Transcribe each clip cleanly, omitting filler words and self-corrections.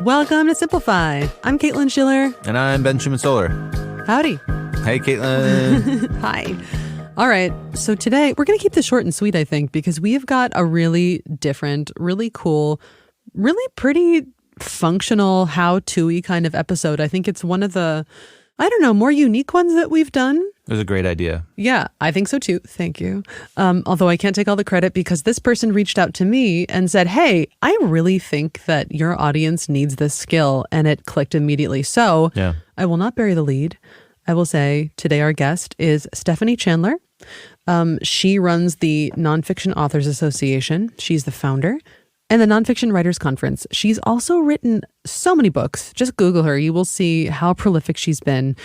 Welcome to Simplify. I'm Caitlin Schiller. And I'm Ben Schuman-Stoler. Howdy. Hey, Caitlin. Hi. All right. So today we're going to keep this short and sweet, I think, because we have got a really different, really cool, really pretty functional how-to-y kind of episode. I think it's one of the, more unique ones that we've done. It was a great idea. Yeah, I think so too. Thank you. Although I can't take all the credit because this person reached out to me and said, hey, I really think that your audience needs this skill. And it clicked immediately. So yeah. I will not bury the lead. I will say today our guest is Stephanie Chandler. She runs the Nonfiction Authors Association. She's the founder. And the Nonfiction Writers Conference. She's also written so many books. Just Google her. You will see how prolific she's been.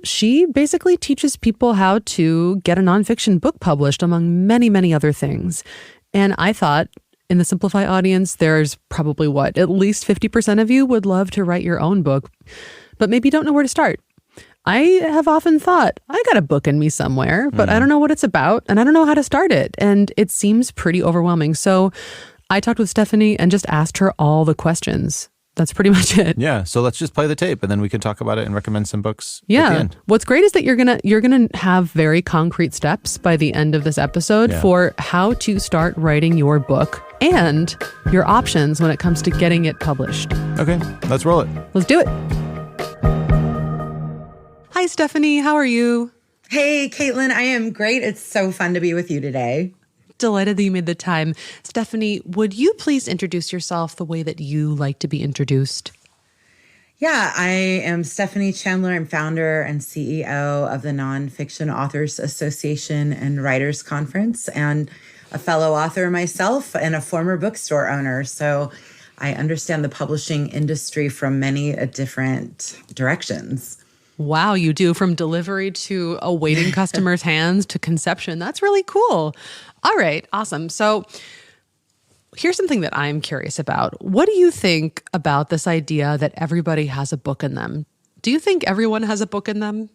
She basically teaches people how to get a nonfiction book published, among many, many other things. And I thought in the Simplify audience, there's probably at least 50% of you would love to write your own book, but maybe don't know where to start. I have often thought, I got a book in me somewhere, but I don't know what it's about and I don't know how to start it. And it seems pretty overwhelming. So I talked with Stephanie and just asked her all the questions. That's pretty much it. Yeah. So let's just play the tape and then we can talk about it and recommend some books at the end. What's great is that you're gonna have very concrete steps by the end of this episode for how to start writing your book and your options when it comes to getting it published. Okay, let's roll it. Let's do it. Hi, Stephanie. How are you? Hey, Caitlin. I am great. It's so fun to be with you today. Delighted that you made the time. Stephanie, would you please introduce yourself the way that you like to be introduced? Yeah, I am Stephanie Chandler. I'm founder and CEO of the Nonfiction Authors Association and Writers Conference, and a fellow author myself and a former bookstore owner. So I understand the publishing industry from many different directions. Wow, you do, from delivery to awaiting customers' hands to conception. That's really cool. All right, awesome. So here's something that I'm curious about. What do you think about this idea that everybody has a book in them? Do you think everyone has a book in them?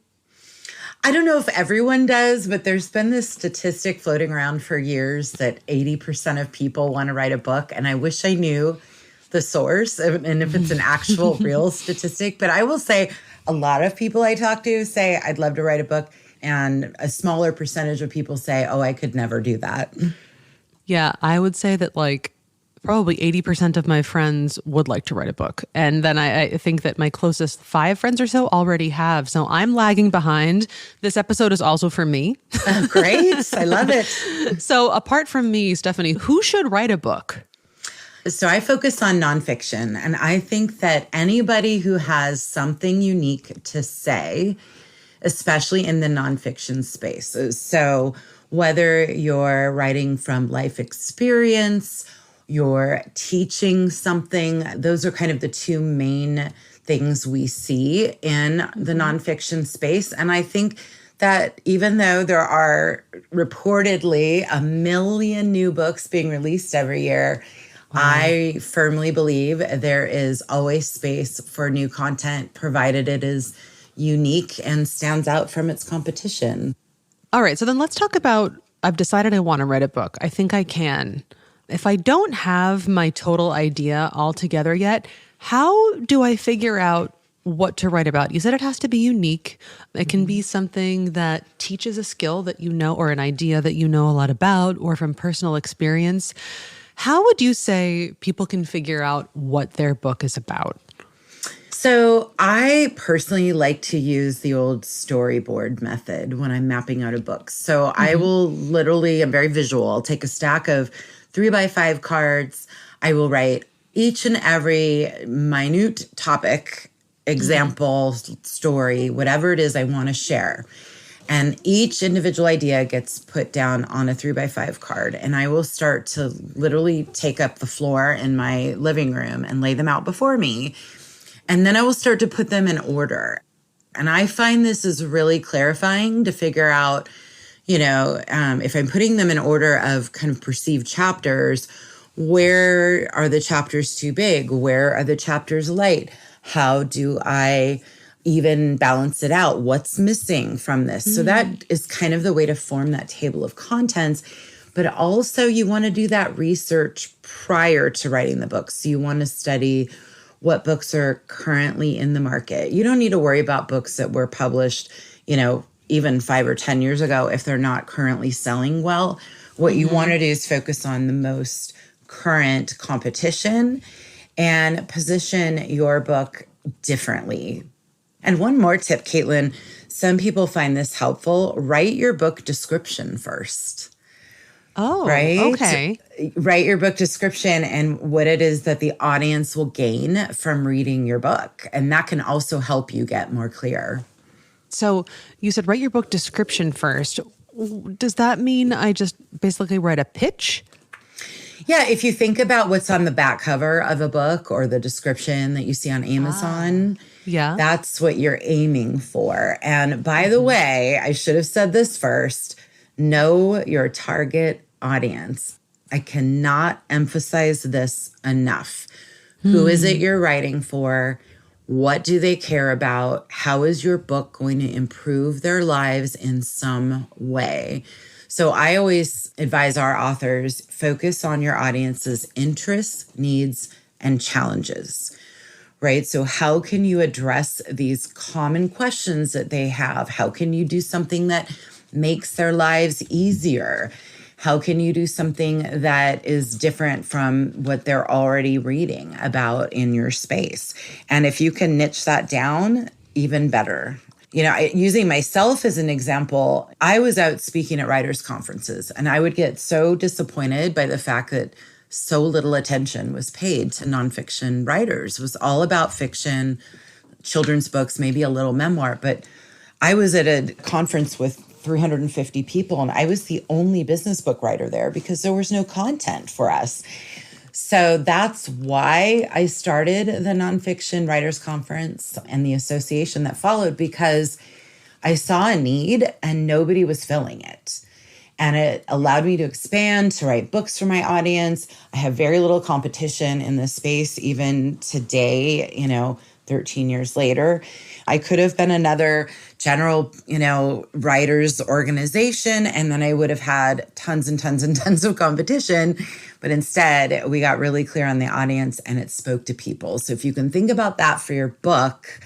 I don't know if everyone does, but there's been this statistic floating around for years that 80% of people want to write a book. And I wish I knew the source and if it's an actual real statistic. But I will say a lot of people I talk to say, I'd love to write a book. And a smaller percentage of people say, oh, I could never do that. Yeah, I would say that probably 80% of my friends would like to write a book. And then I think that my closest 5 friends or so already have. So I'm lagging behind. This episode is also for me. Oh, great. I love it. So apart from me, Stephanie, who should write a book? So I focus on nonfiction. And I think that anybody who has something unique to say, especially in the nonfiction space. So whether you're writing from life experience, you're teaching something, those are kind of the two main things we see in the nonfiction space. And I think that even though there are reportedly 1 million new books being released every year, I firmly believe there is always space for new content, provided it is unique and stands out from its competition. All right, so then let's talk about, I've decided I want to write a book. I think I can. If I don't have my total idea all together yet, how do I figure out what to write about? You said it has to be unique. It can be something that teaches a skill that you know, or an idea that you know a lot about, or from personal experience. How would you say people can figure out what their book is about? So I personally like to use the old storyboard method when I'm mapping out a book. So I will literally, I'm very visual. I'll take a stack of 3x5 cards. I will write each and every minute topic, example, story, whatever it is I want to share. And each individual idea gets put down on a 3x5 card. And I will start to literally take up the floor in my living room and lay them out before me. And then I will start to put them in order. And I find this is really clarifying to figure out, if I'm putting them in order of kind of perceived chapters, where are the chapters too big? Where are the chapters light? How do I even balance it out? What's missing from this? So that is kind of the way to form that table of contents. But also you want to do that research prior to writing the book. So you want to study what books are currently in the market. You don't need to worry about books that were published, even 5 or 10 years ago if they're not currently selling well. What you want to do is focus on the most current competition and position your book differently. And one more tip, Caitlin, some people find this helpful. Write your book description first. Oh, right? Okay. Write your book description and what it is that the audience will gain from reading your book. And that can also help you get more clear. So you said write your book description first. Does that mean I just basically write a pitch? Yeah, if you think about what's on the back cover of a book or the description that you see on Amazon, that's what you're aiming for. And by the way, I should have said this first, know your target audience. I cannot emphasize this enough. Who is it you're writing for? What do they care about? How is your book going to improve their lives in some way? So I always advise our authors, focus on your audience's interests, needs, and challenges, right? So how can you address these common questions that they have? How can you do something that makes their lives easier? How can you do something that is different from what they're already reading about in your space? And if you can niche that down, even better. Using myself as an example, I was out speaking at writers' conferences, and I would get so disappointed by the fact that so little attention was paid to nonfiction writers. It was all about fiction, children's books, maybe a little memoir. But I was at a conference with 350 people, and I was the only business book writer there because there was no content for us. So that's why I started the Nonfiction Writers Conference and the association that followed, because I saw a need and nobody was filling it. And it allowed me to expand, to write books for my audience. I have very little competition in this space, even today, 13 years later. I could have been another general, writers organization, and then I would have had tons and tons and tons of competition. But instead, we got really clear on the audience and it spoke to people. So if you can think about that for your book,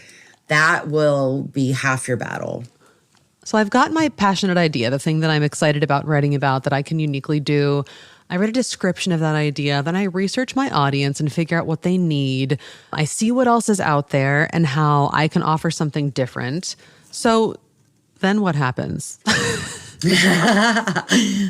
that will be half your battle. So I've got my passionate idea, the thing that I'm excited about writing about that I can uniquely do. I read a description of that idea, then I research my audience and figure out what they need. I see what else is out there and how I can offer something different. So then what happens?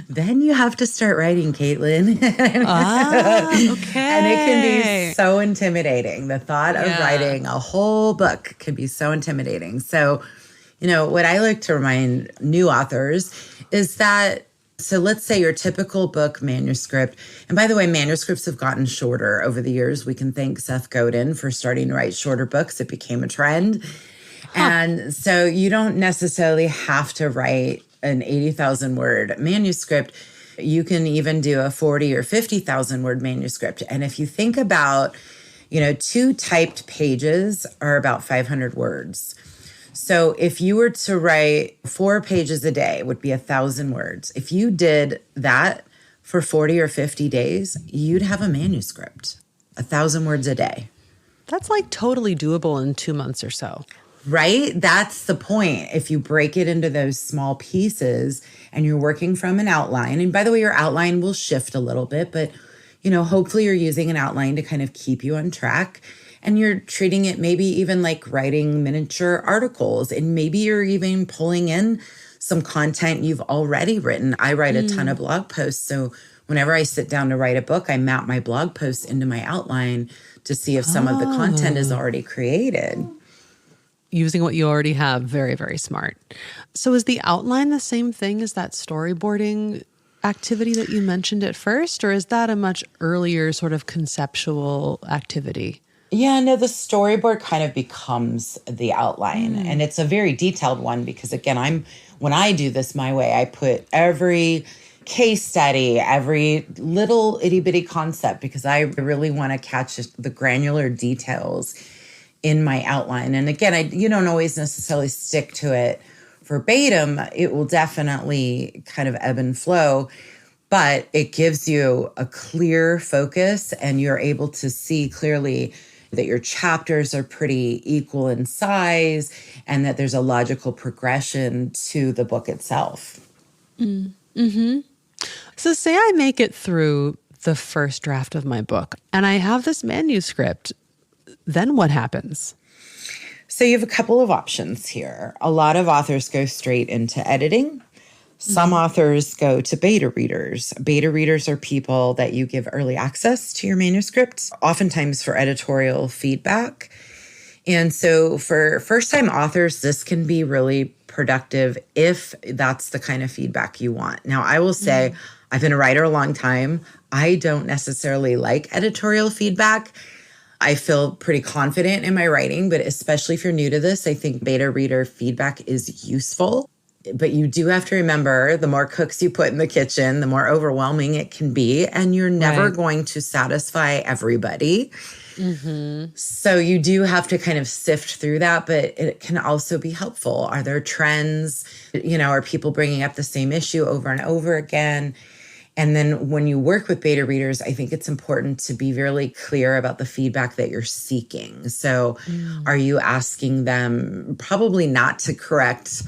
Then you have to start writing, Caitlin. Okay. And it can be so intimidating. The thought of writing a whole book can be so intimidating. So, what I like to remind new authors is that, so let's say your typical book manuscript, and by the way, manuscripts have gotten shorter over the years. We can thank Seth Godin for starting to write shorter books. It became a trend. And so you don't necessarily have to write an 80,000 word manuscript. You can even do a 40 or 50,000 word manuscript. And if you think about, 2 typed pages are about 500 words. So if you were to write 4 pages a day, it would be 1,000 words. If you did that for 40 or 50 days, you'd have a manuscript, 1,000 words a day. That's like totally doable in 2 months or so. Right? That's the point. If you break it into those small pieces and you're working from an outline, and by the way, your outline will shift a little bit, but, hopefully you're using an outline to kind of keep you on track. And you're treating it maybe even like writing miniature articles. And maybe you're even pulling in some content you've already written. I write a ton of blog posts. So whenever I sit down to write a book, I map my blog posts into my outline to see if some of the content is already created. Using what you already have, very, very smart. So is the outline the same thing as that storyboarding activity that you mentioned at first? Or is that a much earlier sort of conceptual activity? Yeah, no, the storyboard kind of becomes the outline. And it's a very detailed one because, again, when I do this my way, I put every case study, every little itty bitty concept, because I really want to catch the granular details in my outline. And again, you don't always necessarily stick to it verbatim. It will definitely kind of ebb and flow, but it gives you a clear focus and you're able to see clearly, that your chapters are pretty equal in size, and that there's a logical progression to the book itself. Mm-hmm. So say I make it through the first draft of my book and I have this manuscript, then what happens? So you have a couple of options here. A lot of authors go straight into editing. Some authors go to beta readers. Beta readers are people that you give early access to your manuscript, oftentimes for editorial feedback. And so for first-time authors, this can be really productive if that's the kind of feedback you want. Now, I will say, I've been a writer a long time. I don't necessarily like editorial feedback. I feel pretty confident in my writing, but especially if you're new to this, I think beta reader feedback is useful. But you do have to remember, the more cooks you put in the kitchen, the more overwhelming it can be. And you're never going to satisfy everybody. So you do have to kind of sift through that, but it can also be helpful. Are there trends? Are people bringing up the same issue over and over again? And then when you work with beta readers, I think it's important to be really clear about the feedback that you're seeking. So are you asking them probably not to correct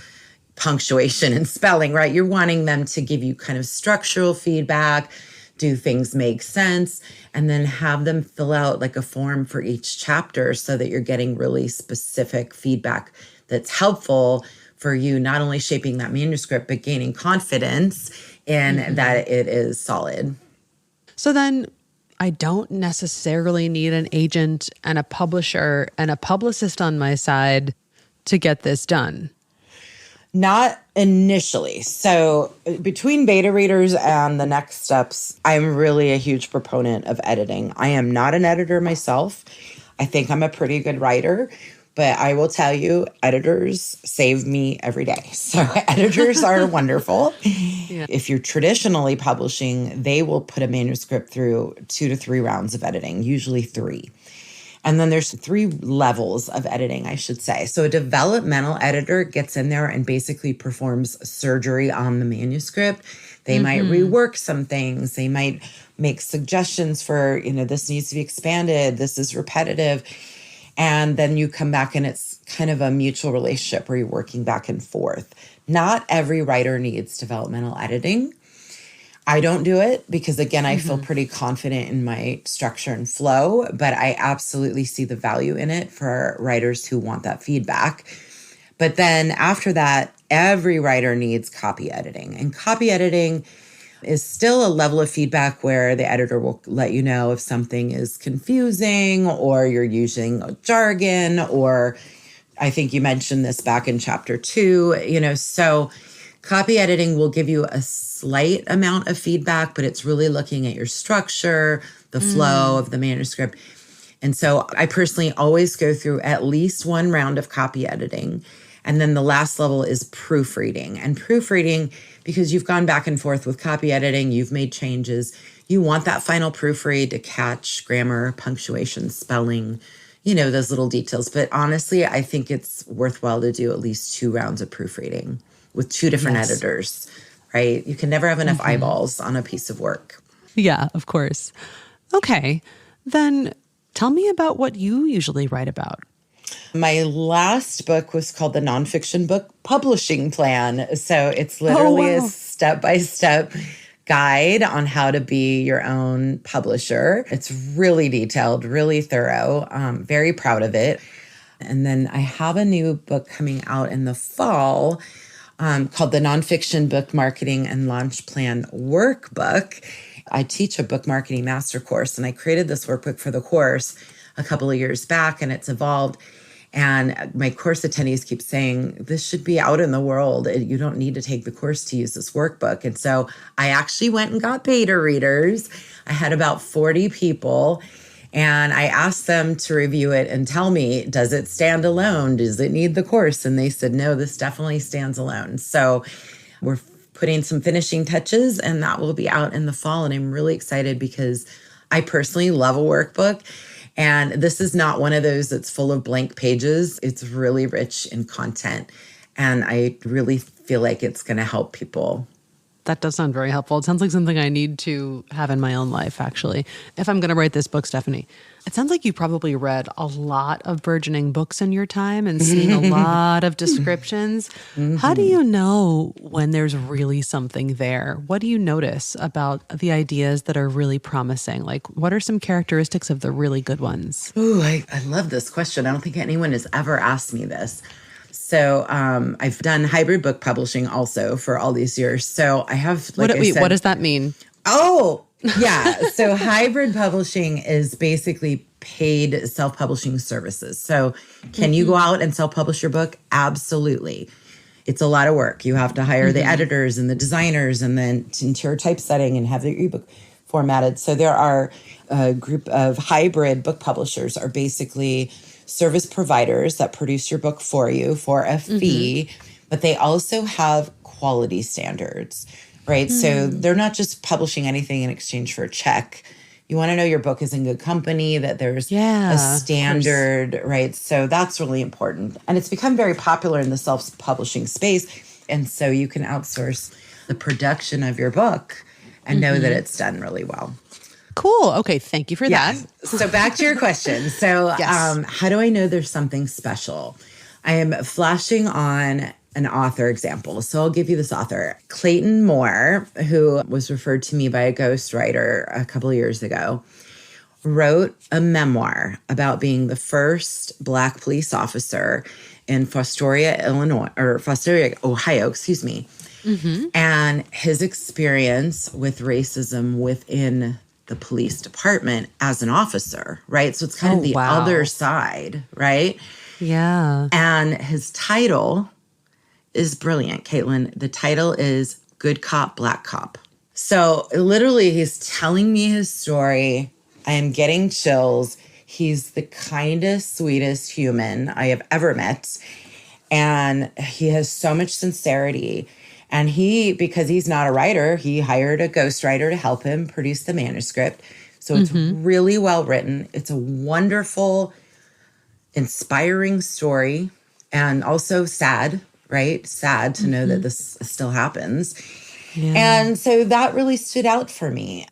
punctuation and spelling, right? You're wanting them to give you kind of structural feedback. Do things make sense? And then have them fill out like a form for each chapter so that you're getting really specific feedback that's helpful for you, not only shaping that manuscript, but gaining confidence in that it is solid. So then I don't necessarily need an agent and a publisher and a publicist on my side to get this done. Not initially. So between beta readers and the next steps, I'm really a huge proponent of editing. I am not an editor myself. I think I'm a pretty good writer, but I will tell you, editors save me every day. So editors are wonderful. If you're traditionally publishing, they will put a manuscript through 2 to 3 rounds of editing, usually 3. And then there's 3 levels of editing, I should say. So a developmental editor gets in there and basically performs surgery on the manuscript. They might rework some things. They might make suggestions for, this needs to be expanded. This is repetitive. And then you come back and it's kind of a mutual relationship where you're working back and forth. Not every writer needs developmental editing. I don't do it because, again, I feel pretty confident in my structure and flow, but I absolutely see the value in it for writers who want that feedback. But then after that, every writer needs copy editing. And copy editing is still a level of feedback where the editor will let you know if something is confusing or you're using jargon, or I think you mentioned this back in chapter 2, so copy editing will give you a slight amount of feedback, but it's really looking at your structure, the flow of the manuscript. And so I personally always go through at least 1 round of copy editing. And then the last level is proofreading. And proofreading, because you've gone back and forth with copy editing, you've made changes, you want that final proofread to catch grammar, punctuation, spelling, those little details. But honestly, I think it's worthwhile to do at least 2 rounds of proofreading with 2 different editors, right? You can never have enough eyeballs on a piece of work. Yeah, of course. Okay, then tell me about what you usually write about. My last book was called the Nonfiction Book Publishing Plan. So it's literally a step-by-step guide on how to be your own publisher. It's really detailed, really thorough. Very proud of it. And then I have a new book coming out in the fall called the Nonfiction Book Marketing and Launch Plan Workbook. I teach a book marketing master course, and I created this workbook for the course a couple of years back, and it's evolved. And my course attendees keep saying, this should be out in the world. You don't need to take the course to use this workbook. And so I actually went and got beta readers. I had about 40 people, and I asked them to review it and tell me, does it stand alone? Does it need the course? And they said, no, this definitely stands alone. So we're putting some finishing touches, and that will be out in the fall. And I'm really excited because I personally love a workbook. And this is not one of those that's full of blank pages. It's really rich in content. And I really feel like it's going to help people. That does sound very helpful. It sounds like something I need to have in my own life, actually. If I'm going to write this book, Stephanie, it sounds like you probably read a lot of burgeoning books in your time and seen a lot of descriptions. How do you know when there's really something there? What do you notice about the ideas that are really promising? Like, what are some characteristics of the really good ones? Ooh, I love this question. I don't think anyone has ever asked me this. So I've done hybrid book publishing also for all these years. So I have, what does that mean? Oh, yeah. So hybrid publishing is basically paid self-publishing services. So can you go out and self-publish your book? Absolutely. It's a lot of work. You have to hire the editors and the designers and then interior typesetting and have the ebook formatted. So there are a group of hybrid book publishers are basically service providers that produce your book for you for a fee, but they also have quality standards, right? So they're not just publishing anything in exchange for a check. You want to know your book is in good company, that there's a standard, right? So that's really important. And it's become very popular in the self-publishing space. And so you can outsource the production of your book and know that it's done really well. Cool. Okay. Thank you for that. So back to your question. So how do I know there's something special? I am flashing on an author example. So I'll give you this author, Clayton Moore, who was referred to me by a ghostwriter a couple of years ago, wrote a memoir about being the first Black police officer in Fostoria, Ohio, and his experience with racism within the police department as an officer, right? So it's kind of the other side, right? Yeah. And his title is brilliant, Caitlin. The title is Good Cop, Black Cop. So literally he's telling me his story. I am getting chills. He's the kindest, sweetest human I have ever met. And he has so much sincerity. And because he's not a writer, he hired a ghostwriter to help him produce the manuscript. So it's really well written. It's a wonderful, inspiring story and also sad, right? Sad to know that this still happens. Yeah. And so that really stood out for me.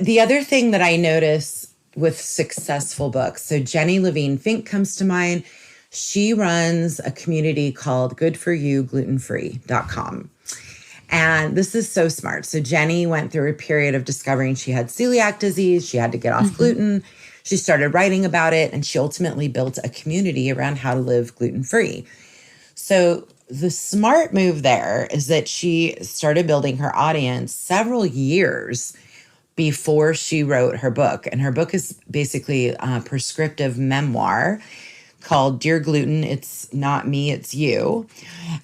The other thing that I notice with successful books, so Jenny Levine Fink comes to mind. She runs a community called goodforyouglutenfree.com. And this is so smart. So Jenny went through a period of discovering she had celiac disease. She had to get off gluten. She started writing about it, and she ultimately built a community around how to live gluten-free. So the smart move there is that she started building her audience several years before she wrote her book. And her book is basically a prescriptive memoir called Dear Gluten, It's Not Me, It's You.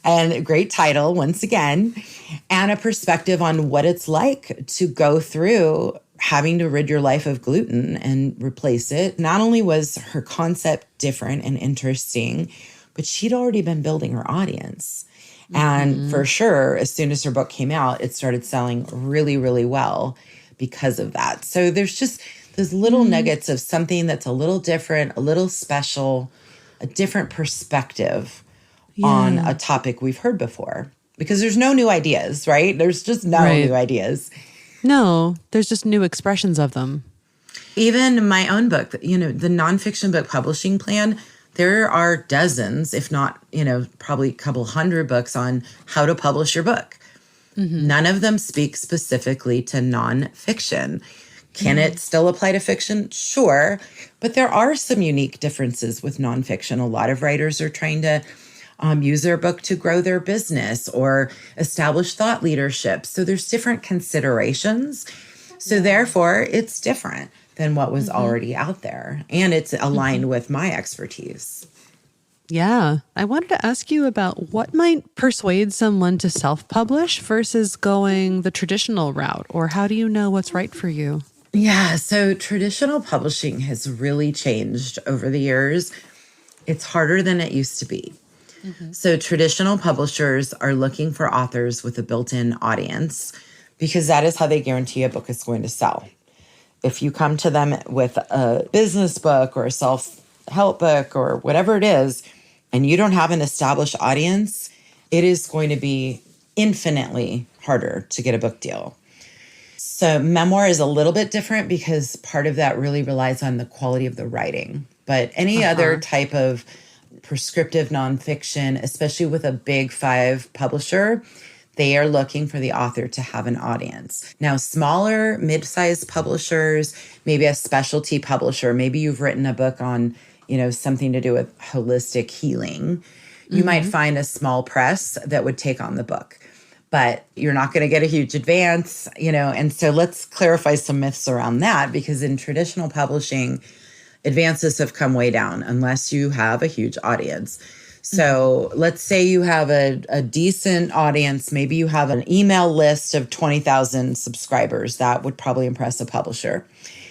And a great title, once again, and a perspective on what it's like to go through having to rid your life of gluten and replace it. Not only was her concept different and interesting, but she'd already been building her audience. And for sure, as soon as her book came out, it started selling really, really well because of that. So there's just those little nuggets of something that's a little different, a little special, a different perspective on a topic we've heard before. Because there's no new ideas, right? There's just no new ideas. No, there's just new expressions of them. Even my own book, the nonfiction book publishing plan, there are dozens, if not, probably a couple hundred books on how to publish your book. None of them speak specifically to nonfiction. Can it still apply to fiction? Sure. But there are some unique differences with nonfiction. A lot of writers are trying to use their book to grow their business or establish thought leadership. So there's different considerations. So therefore, it's different than what was already out there. And it's aligned with my expertise. Yeah. I wanted to ask you about what might persuade someone to self-publish versus going the traditional route, or how do you know what's right for you? Yeah. So traditional publishing has really changed over the years. It's harder than it used to be. So traditional publishers are looking for authors with a built-in audience because that is how they guarantee a book is going to sell. If you come to them with a business book or a self-help book or whatever it is, and you don't have an established audience, it is going to be infinitely harder to get a book deal. So memoir is a little bit different because part of that really relies on the quality of the writing. But any other type of prescriptive nonfiction, especially with a big 5 publisher, they are looking for the author to have an audience. Now, smaller, mid-sized publishers, maybe a specialty publisher, maybe you've written a book on, something to do with holistic healing. You might find a small press that would take on the book, but you're not going to get a huge advance, and so let's clarify some myths around that, because in traditional publishing, advances have come way down unless you have a huge audience. So let's say you have a decent audience. Maybe you have an email list of 20,000 subscribers. That would probably impress a publisher.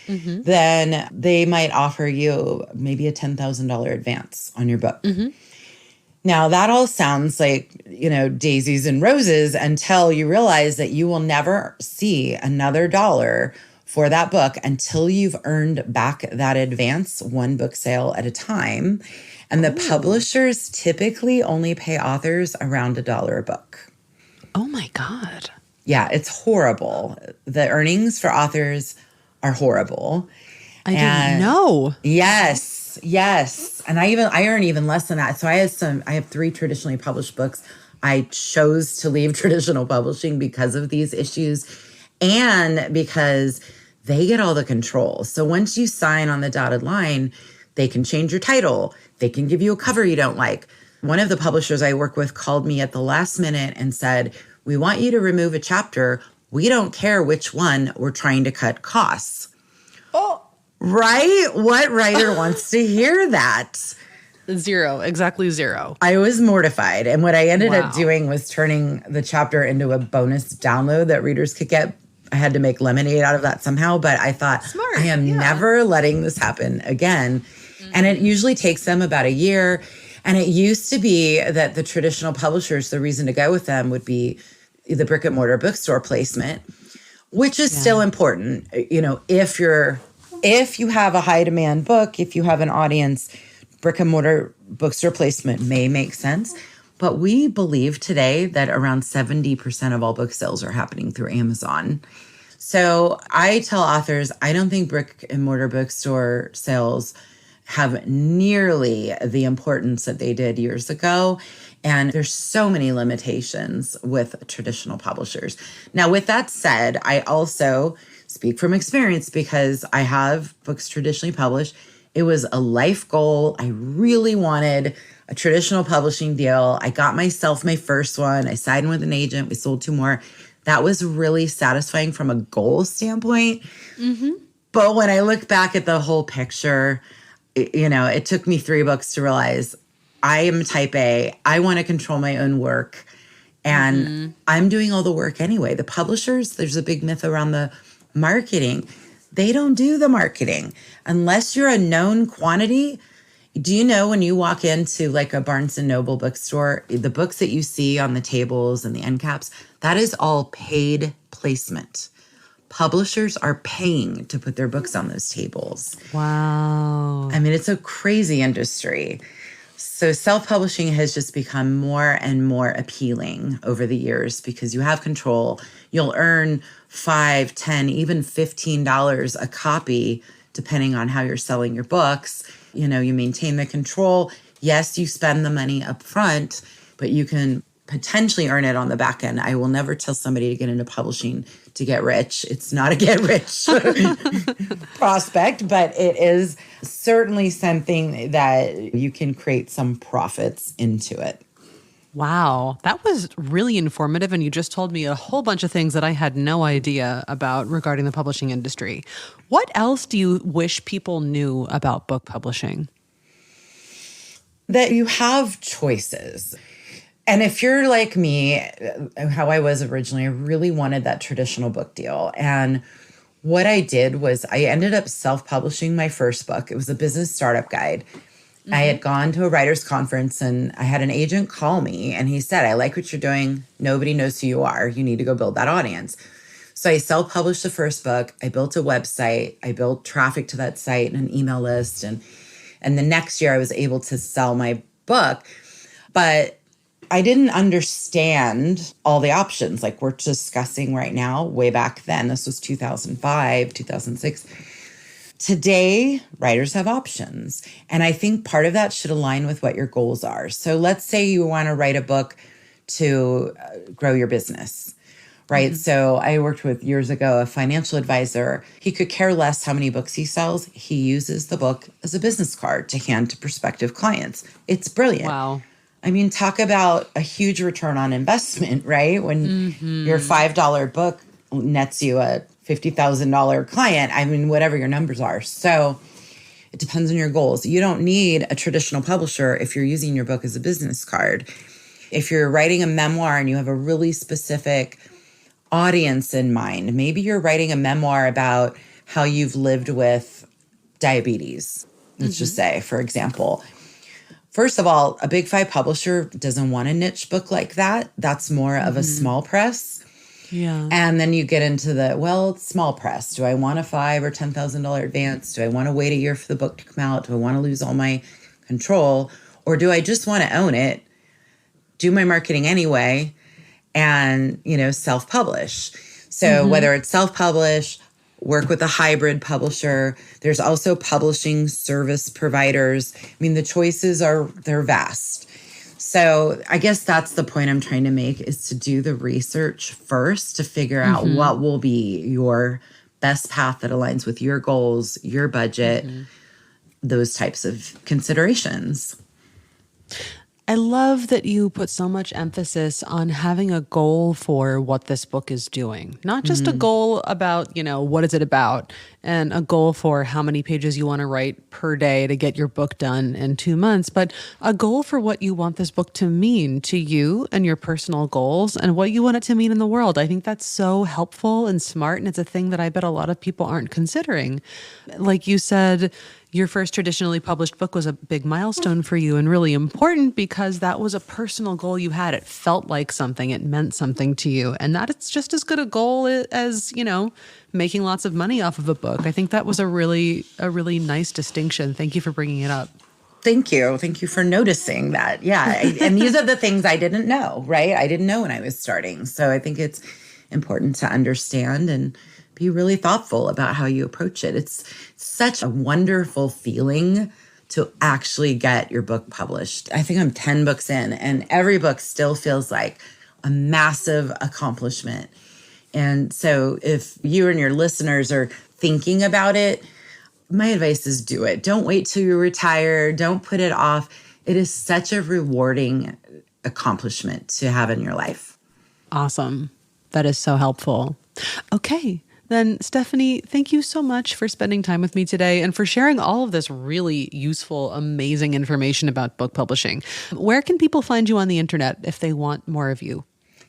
Then they might offer you maybe a $10,000 advance on your book. Now, that all sounds like, daisies and roses until you realize that you will never see another dollar for that book until you've earned back that advance, one book sale at a time. And the publishers typically only pay authors around $1 a book. Oh my God. Yeah, it's horrible. The earnings for authors are horrible. I didn't know. Yes. And I earn even less than that. So I have 3 traditionally published books. I chose to leave traditional publishing because of these issues and because they get all the control. So once you sign on the dotted line, they can change your title. They can give you a cover you don't like. One of the publishers I work with called me at the last minute and said, "We want you to remove a chapter. We don't care which one. We're trying to cut costs." Oh, right? What writer wants to hear that? 0, exactly 0. I was mortified. And what I ended up doing was turning the chapter into a bonus download that readers could get. I had to make lemonade out of that somehow, but I thought, I am never letting this happen again. And it usually takes them about a year. And it used to be that the traditional publishers, the reason to go with them would be the brick and mortar bookstore placement, which is still important. If you have a high demand book, if you have an audience, brick and mortar bookstore placement may make sense. But we believe today that around 70% of all book sales are happening through Amazon. So I tell authors, I don't think brick and mortar bookstore sales have nearly the importance that they did years ago. And there's so many limitations with traditional publishers. Now, with that said, I also speak from experience because I have books traditionally published. It was a life goal. I really wanted a traditional publishing deal. I got myself my first one. I signed with an agent. We sold 2 more. That was really satisfying from a goal standpoint. But when I look back at the whole picture, it took me 3 books to realize I am type A. I want to control my own work. And I'm doing all the work anyway. The publishers, there's a big myth around the marketing. They don't do the marketing. Unless you're a known quantity. Do you know when you walk into like a Barnes & Noble bookstore, the books that you see on the tables and the end caps, that is all paid placement. Publishers are paying to put their books on those tables. Wow. I mean, it's a crazy industry. So self-publishing has just become more and more appealing over the years because you have control. You'll earn $5, $10, even $15 a copy, depending on how you're selling your books. You maintain the control. Yes, you spend the money up front, but you can potentially earn it on the back end. I will never tell somebody to get into publishing to get rich. It's not a get rich prospect, but it is certainly something that you can create some profits into it. Wow, that was really informative. And you just told me a whole bunch of things that I had no idea about regarding the publishing industry. What else do you wish people knew about book publishing? That you have choices. And if you're like me, how I was originally, I really wanted that traditional book deal. And what I did was I ended up self-publishing my first book. It was a business startup guide. I had gone to a writer's conference and I had an agent call me and he said, "I like what you're doing. Nobody knows who you are. You need to go build that audience." So I self-published the first book. I built a website. I built traffic to that site and an email list. And the next year I was able to sell my book. But I didn't understand all the options like we're discussing right now. Way back then, this was 2005, 2006. Today, writers have options. And I think part of that should align with what your goals are. So let's say you want to write a book to grow your business, right? So I worked with years ago a financial advisor. He could care less how many books he sells. He uses the book as a business card to hand to prospective clients. It's brilliant. Wow. I mean, talk about a huge return on investment, right? When your $5 book nets you a $50,000 client, I mean, whatever your numbers are. So it depends on your goals. You don't need a traditional publisher if you're using your book as a business card. If you're writing a memoir and you have a really specific audience in mind, maybe you're writing a memoir about how you've lived with diabetes, let's just say, for example. First of all, a big 5 publisher doesn't want a niche book like that. That's more of a small press. Yeah. And then you get into it's small press. Do I want a $5,000 or $10,000 advance? Do I want to wait a year for the book to come out? Do I want to lose all my control? Or do I just want to own it, do my marketing anyway, and, self-publish? So whether it's self-publish, work with a hybrid publisher, there's also publishing service providers. I mean, the choices they're vast. So I guess that's the point I'm trying to make, is to do the research first to figure out what will be your best path that aligns with your goals, your budget, those types of considerations. I love that you put so much emphasis on having a goal for what this book is doing. Not just a goal about, what is it about, and a goal for how many pages you want to write per day to get your book done in 2 months, but a goal for what you want this book to mean to you and your personal goals and what you want it to mean in the world. I think that's so helpful and smart, and it's a thing that I bet a lot of people aren't considering. Like you said, your first traditionally published book was a big milestone for you and really important because that was a personal goal you had. It felt like something. It meant something to you. And that it's just as good a goal as, making lots of money off of a book. I think that was a really nice distinction. Thank you for bringing it up. Thank you. Thank you for noticing that. Yeah. And these are the things I didn't know, right? I didn't know when I was starting. So I think it's important to understand and be really thoughtful about how you approach it. It's such a wonderful feeling to actually get your book published. I think I'm 10 books in, and every book still feels like a massive accomplishment. And so if you and your listeners are thinking about it, my advice is do it. Don't wait till you retire. Don't put it off. It is such a rewarding accomplishment to have in your life. Awesome. That is so helpful. Okay. Then, Stephanie, thank you so much for spending time with me today and for sharing all of this really useful, amazing information about book publishing. Where can people find you on the internet if they want more of you?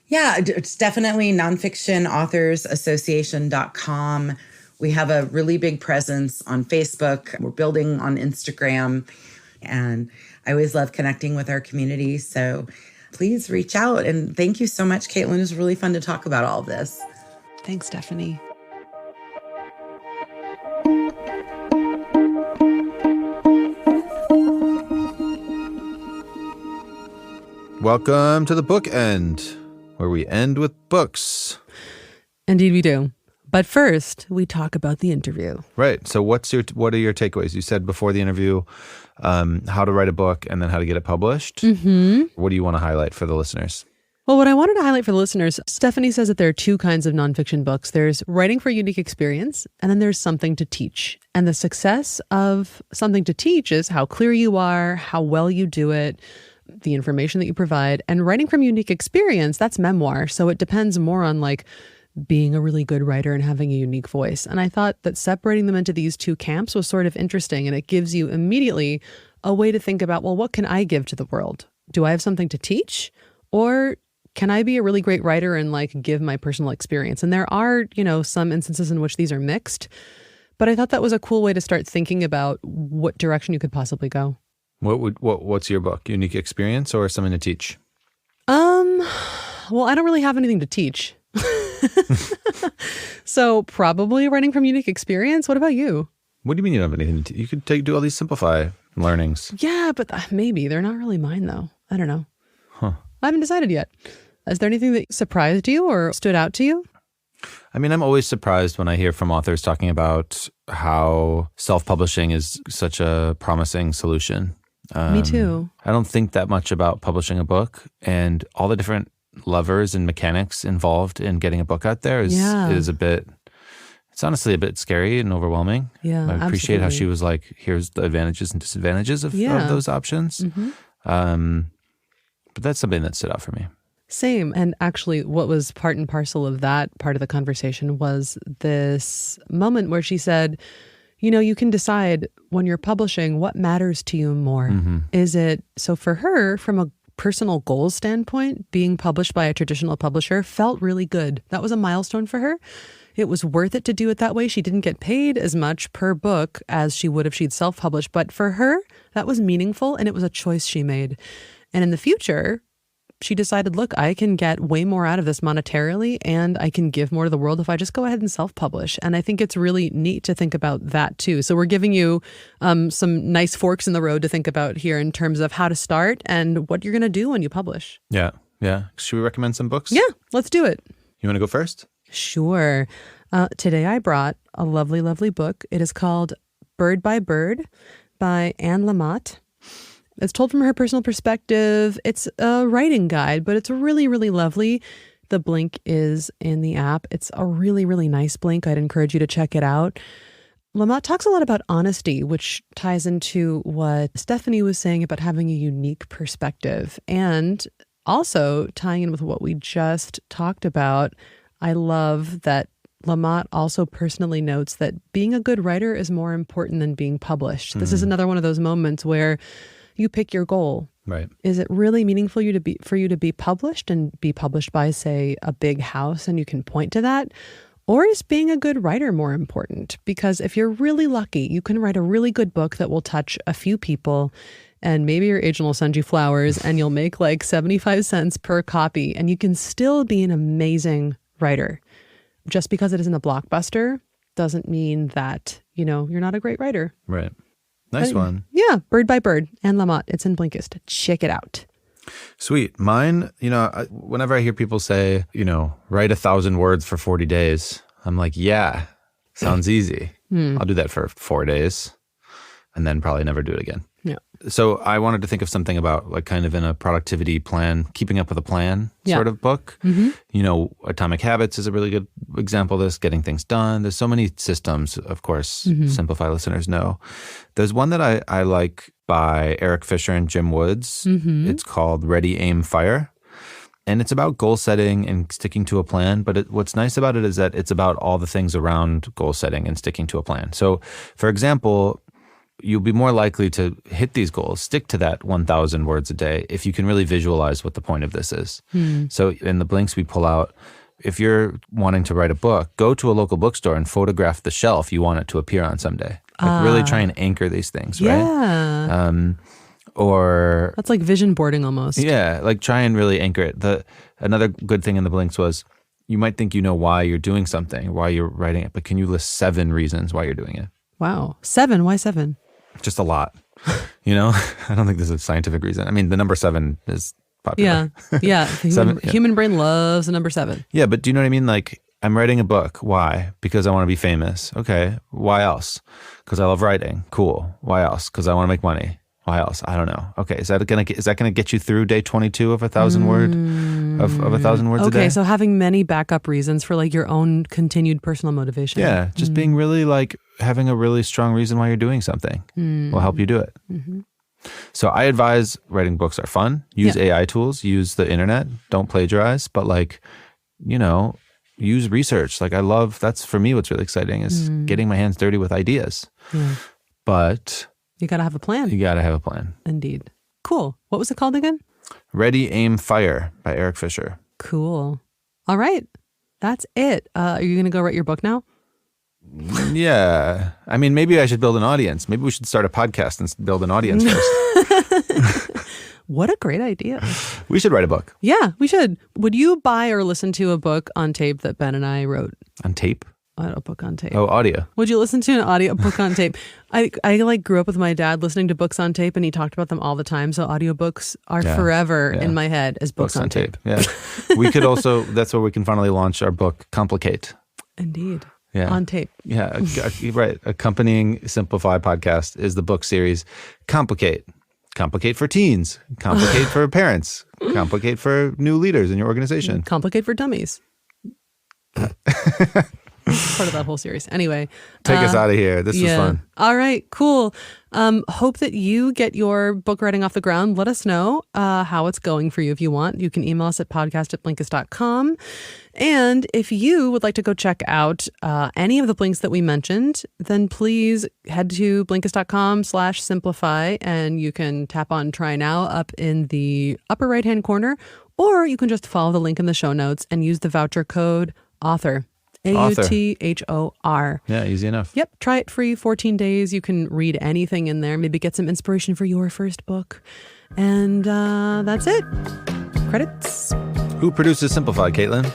Yeah, it's definitely Nonfiction Authors Association.com. We have a really big presence on Facebook. We're building on Instagram. And I always love connecting with our community. So please reach out. And thank you so much, Caitlin. It was really fun to talk about all of this. Thanks, Stephanie. Welcome to the Book End, where we end with books. Indeed we do. But first, we talk about the interview. Right. So what are your takeaways? You said before the interview how to write a book and then how to get it published. What do you want to highlight for the listeners? Well, what I wanted to highlight for the listeners, Stephanie says that there are 2 kinds of nonfiction books. There's writing for unique experience, and then there's something to teach. And the success of something to teach is how clear you are, how well you do it, the information that you provide. And writing from unique experience, that's memoir. So it depends more on being a really good writer and having a unique voice. And I thought that separating them into these 2 camps was sort of interesting. And it gives you immediately a way to think about, well, what can I give to the world? Do I have something to teach? Or can I be a really great writer and give my personal experience? And there are, some instances in which these are mixed. But I thought that was a cool way to start thinking about what direction you could possibly go. What's your book? Unique experience or something to teach? Well, I don't really have anything to teach. So probably writing from unique experience. What about you? What do you mean you don't have anything to teach? You could do all these simplify learnings. Yeah, but maybe they're not really mine though. I don't know. Huh. I haven't decided yet. Is there anything that surprised you or stood out to you? I mean, I'm always surprised when I hear from authors talking about how self-publishing is such a promising solution. Me too. I don't think that much about publishing a book, and all the different levers and mechanics involved in getting a book out there is it's honestly a bit scary and overwhelming. Yeah, I appreciate how she was like, here's the advantages and disadvantages of those options. But that's something that stood out for me. Same. And actually, what was part and parcel of that part of the conversation was this moment where she said, you know, you can decide when you're publishing what matters to you more. Is it, so for her, from a personal goals standpoint, being published by a traditional publisher felt really good. That was a milestone for her. It was worth it to do it that way. She didn't get paid as much per book as she would if she'd self-published. But for her, that was meaningful, and it was a choice she made. And in the future, she decided, look, I can get way more out of this monetarily, and I can give more to the world if I just go ahead and self-publish. And I think it's really neat to think about that too. So we're giving you some nice forks in the road to think about here in terms of how to start and what you're going to do when you publish. Yeah. Should we recommend some books? Yeah, let's do it. You want to go first? Sure. Today I brought a lovely, lovely book. It is called Bird by Bird by Anne Lamott. It's told from her personal perspective. It's a writing guide, but it's really, really lovely. The Blink is in the app. It's a really, really nice Blink. I'd encourage you to check it out. Lamott talks a lot about honesty, which ties into what Stephanie was saying about having a unique perspective. And also tying in with what we just talked about, I love that Lamott also personally notes that being a good writer is more important than being published. This is another one of those moments where you pick your goal. Right. Is it really meaningful for you to be published and be published by, say, a big house and you can point to that? Or is being a good writer more important? Because if you're really lucky, you can write a really good book that will touch a few people, and maybe your agent will send you flowers and you'll make like 75 cents per copy, and you can still be an amazing writer. Just because it isn't a blockbuster doesn't mean that, you know, you're not a great writer. Right. Nice one. Yeah. Bird by Bird, Anne Lamott. It's in Blinkist. Check it out. Sweet. Mine, you know, whenever I hear people say, you know, write 1,000 words for 40 days, I'm like, yeah, sounds easy. I'll do that for 4 days and then probably never do it again. Yeah. So I wanted to think of something about like kind of in a productivity plan, keeping up with a plan sort of book. You know, Atomic Habits is a really good example of this, getting things done. There's so many systems, of course, Simplify listeners know. There's one that I like by Eric Fisher and Jim Woods. It's called Ready, Aim, Fire. And it's about goal setting and sticking to a plan. But what's nice about it is that it's about all the things around goal setting and sticking to a plan. So, for example, you'll be more likely to hit these goals, stick to that 1,000 words a day if you can really visualize what the point of this is. So in the Blinks we pull out, if you're wanting to write a book, go to a local bookstore and photograph the shelf you want it to appear on someday. Like really try and anchor these things, right? Yeah. Or that's like vision boarding almost. Yeah, like try and really anchor it. Another good thing in the Blinks was you might think you know why you're doing something, why you're writing it, but can you list 7 reasons why you're doing it? Wow. 7? Why 7? Just a lot. You know, I don't think there's a scientific reason. I mean, the number 7 is popular. Yeah. Human brain loves the number 7. Yeah, but do you know what I mean? Like, I'm writing a book. Why? Because I want to be famous. Okay. Why else? Because I love writing. Cool. Why else? Because I want to make money. Why else? I don't know. Okay. Is that gonna get you through day 22 of 1,000 words of 1,000 words a day? Okay. So having many backup reasons for like your own continued personal motivation. Yeah. Just being really like having a really strong reason why you're doing something will help you do it. So I advise writing books are fun. Use AI tools. Use the internet. Don't plagiarize. But like, you know, use research. Like that's for me what's really exciting is getting my hands dirty with ideas. But you got to have a plan. You got to have a plan. Indeed. Cool. What was it called again? Ready, Aim, Fire by Eric Fisher. Cool. All right. That's it. Are you going to go write your book now? Yeah. I mean, maybe I should build an audience. Maybe we should start a podcast and build an audience first. What a great idea. We should write a book. Yeah, we should. Would you buy or listen to a book on tape that Ben and I wrote? On tape? book on tape. Oh, audio. Would you listen to an audio book on tape? I like grew up with my dad listening to books on tape, and he talked about them all the time. So audiobooks are forever in my head as books on tape. Yeah. We could also, that's where we can finally launch our book, Complicate. Indeed. Yeah. On tape. Yeah. Right. Accompanying Simplify podcast is the book series Complicate. Complicate for teens. Complicate for parents. Complicate for new leaders in your organization. Complicate for dummies. Part of that whole series. Anyway. Take us out of here. This was fun. All right, cool. Hope that you get your book writing off the ground. Let us know how it's going for you if you want. You can email us at podcast@blinkist.com. And if you would like to go check out any of the Blinks that we mentioned, then please head to Blinkist.com/simplify, and you can tap on Try Now up in the upper right-hand corner, or you can just follow the link in the show notes and use the voucher code AUTHOR. AUTHOR. Yeah, easy enough. Yep. Try it free 14 days. You can read anything in there. Maybe get some inspiration for your first book. And that's it. Credits. Who produces Simplify, Caitlin?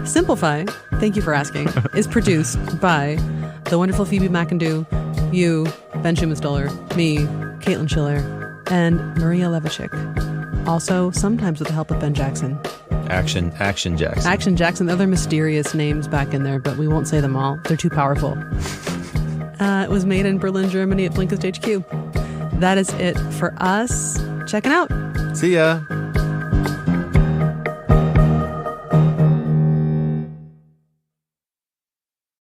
Simplify, thank you for asking, is produced by the wonderful Phoebe McIndoe, you, Ben Schuman-Stoler, me, Caitlin Schiller, and Maria Levacic. Also, sometimes with the help of Ben Jackson. Action Jackson. Action Jackson. Other mysterious names back in there, but we won't say them all. They're too powerful. It was made in Berlin, Germany at Blinkist HQ. That is it for us. Checking out. See ya.